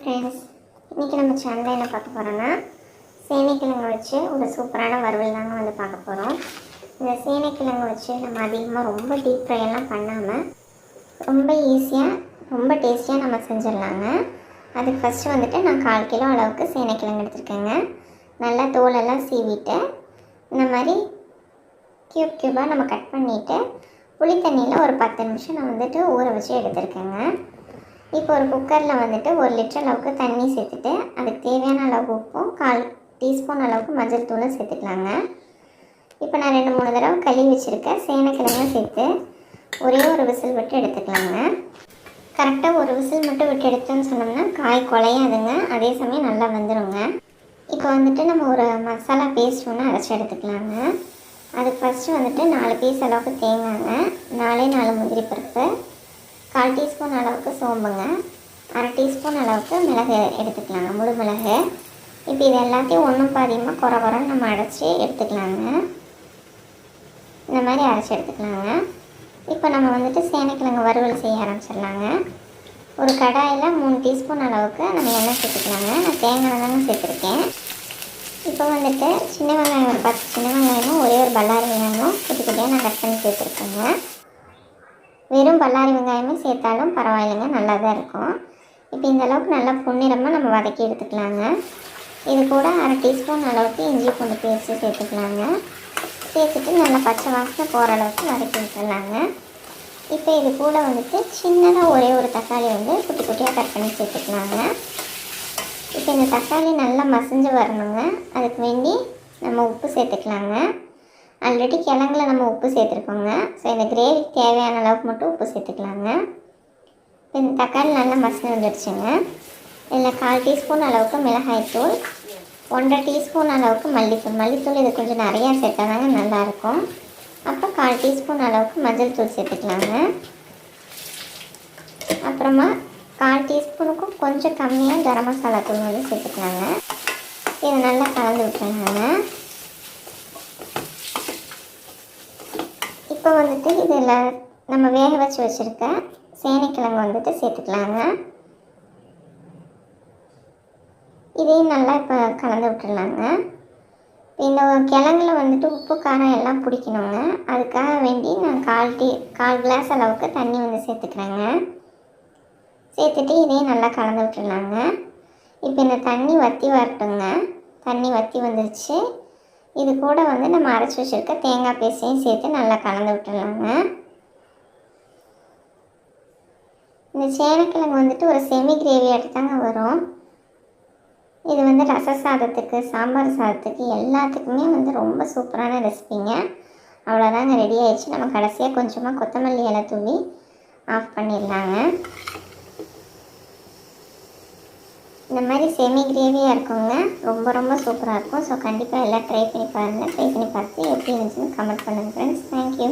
Friends, இன்றைக்கி நம்ம சேனலில் என்ன பார்க்க போகிறோன்னா சேனைக்கிழங்கு வச்சு ஒரு சூப்பரான வறுவல் தாங்க வந்து பார்க்க போகிறோம். இந்த சேனைக்கிழங்கு வச்சு நம்ம அதிகமாக ரொம்ப டீப் ஃப்ரையெல்லாம் பண்ணாமல் ரொம்ப ஈஸியாக ரொம்ப டேஸ்டியாக நம்ம செஞ்சிடலாங்க. அதுக்கு ஃபஸ்ட்டு வந்துட்டு நான் 1/4 கிலோ அளவுக்கு சேனைக்கிழங்கு எடுத்துருக்கேங்க. நல்லா தோலெல்லாம் சீவிட்டு இந்த மாதிரி க்யூபாக நம்ம கட் பண்ணிவிட்டு புளி தண்ணியில் ஒரு 10 நிமிஷம் நான் வந்துட்டு ஊற வச்சு எடுத்துருக்கேங்க. இப்போ ஒரு குக்கரில் வந்துட்டு 1 லிட்டர் அளவுக்கு தண்ணி சேர்த்துட்டு அதுக்கு தேவையான அளவுக்கு உப்பும் 1/4 டீஸ்பூன் அளவுக்கு மஞ்சள் தூளும் சேர்த்துக்கலாங்க. இப்போ நான் 2-3 தடவை கழுவி வச்சுருக்கேன் சேனைக்கிழங்கும் சேர்த்து ஒரே ஒரு விசில் விட்டு எடுத்துக்கலாங்க. கரெக்டாக ஒரு விசில் மட்டும் விட்டு எடுத்தோன்னு சொன்னோம்னா காய் குழையாதுங்க, அதே சமயம் நல்லா வந்துடுங்க. இப்போ வந்துட்டு நம்ம ஒரு மசாலா பேஸ்ட் ஒன்று அரைச்சி எடுத்துக்கலாங்க. அதுக்கு ஃபஸ்ட்டு வந்துட்டு 4 பீஸ் அளவுக்கு தேங்காய்ங்க, 4 முந்திரி பருப்பு, 1/4 டீஸ்பூன் அளவுக்கு சோம்புங்க, 1/2 டீஸ்பூன் அளவுக்கு மிளகு எடுத்துக்கலாங்க, முழு மிளகு. இப்போ இது எல்லாத்தையும் ஒன்றும் பாதியமாக குறைன்னு நம்ம அரைச்சி எடுத்துக்கலாங்க. இந்த மாதிரி அரைச்சி எடுத்துக்கலாங்க. இப்போ நம்ம வந்துட்டு சேனைக்கிழங்கு வறுவல் செய்ய ஆரம்பிச்சிடலாங்க. ஒரு கடாயில் 3 டீஸ்பூன் அளவுக்கு நம்ம எண்ணெய் சேர்த்துக்கலாங்க. நான் தேங்காய் தானே சேர்த்துருக்கேன். இப்போ வந்துட்டு சின்ன வெங்காயம் ஒரு 10 சின்ன வெங்காயமும் ஒரே ஒரு பல்லாரி வெங்காயமும் குட்டி குட்டியாக நான் கட் பண்ணி சேர்த்துருக்கேங்க. வெறும் பல்லாரி வெங்காயமே சேர்த்தாலும் பரவாயில்லைங்க, நல்லா தான் இருக்கும். இப்போ இந்த அளவுக்கு நல்லா பொன்னிறமாக நம்ம வதக்கி எடுத்துக்கலாங்க. இது கூட 1/2 டீஸ்பூன் அளவுக்கு இஞ்சி பூண்டு பேஸ்ட்டு சேர்த்துக்கலாங்க. சேர்த்துட்டு நல்லா பச்சை வாசனை போகிற அளவுக்கு வதக்கி விட்டுடலாங்க. இப்போ இது கூட வந்துட்டு சின்னதாக ஒரே ஒரு தக்காளி வந்து குட்டி குட்டியாக கட் பண்ணி சேர்த்துக்கலாங்க. இப்போ இந்த தக்காளி நல்லா மசிஞ்சு வரணுங்க, அதுக்கு வேண்டி நம்ம உப்பு சேர்த்துக்கலாங்க. ஆல்ரெடி கிழங்குல நம்ம உப்பு சேர்த்துருக்கோங்க. ஸோ இந்த கிரேவிக்கு தேவையான அளவுக்கு மட்டும் உப்பு சேர்த்துக்கலாங்க. இப்போ இந்த தக்காளி நல்லா மசிஞ்சு வந்துடுச்சுங்க. இதில் 1/4 டீஸ்பூன் அளவுக்கு மிளகாய்த்தூள், 1/2 டீஸ்பூன் அளவுக்கு மல்லித்தூள் இது கொஞ்சம் நிறையா சேர்த்தாதாங்க நல்லாயிருக்கும். அப்புறம் 1/4 டீஸ்பூன் அளவுக்கு மஞ்சள் தூள் சேர்த்துக்கலாங்க. அப்புறமா 1/4 டீஸ்பூனுக்கும் கொஞ்சம் கம்மியாக கரம் மசாலா தூள் வந்து சேர்த்துக்கலாங்க. இதை நல்லா கலந்து விட்டுருங்க. இப்போ வந்துட்டு இதில் நம்ம வேக வச்சு வச்சுருக்க சேனைக்கிழங்கு வந்துட்டு சேர்த்துக்கலாங்க. இதையும் நல்லா இப்போ கலந்து விட்டுடலாங்க. இந்த கிழங்குல வந்துட்டு உப்பு காரம் எல்லாம் பிடிக்கணுங்க. அதுக்காக வேண்டி நான் 1/4 கிளாஸ் அளவுக்கு தண்ணி வந்து சேர்த்துக்கிறேங்க. சேர்த்துட்டு இதையும் நல்லா கலந்து விட்டுடலாங்க. இப்போ இந்த தண்ணி வற்றி வரட்டுங்க. தண்ணி வற்றி வந்துருச்சு. இது கூட வந்து நம்ம அரைச்சி வச்சுருக்க தேங்காய் பேஸ்ட்டையும் சேர்த்து நல்லா கலந்து விட்டுடலாங்க. இந்த சேனைக்கிழங்கு வந்துட்டு ஒரு செமி கிரேவி தாங்க வரும். இது வந்து ரச சாதத்துக்கு, சாம்பார் சாதத்துக்கு எல்லாத்துக்குமே வந்து ரொம்ப சூப்பரான ரெசிபிங்க. அவ்வளோதாங்க, ரெடி ஆயிடுச்சு. நம்ம கடைசியாக கொஞ்சமாக கொத்தமல்லி இலை தூவி ஆஃப் பண்ணிடலாங்க. இந்த மாதிரி செமி கிரேவியாக இருக்குங்க, ரொம்ப சூப்பராக இருக்கும். ஸோ கண்டிப்பாக எல்லாம் ட்ரை பண்ணி பாருங்கள். ட்ரை பண்ணி பார்த்து எப்படி இருந்துச்சுன்னு கமெண்ட் பண்ணுங்கள் ஃப்ரெண்ட்ஸ். தேங்க்யூ.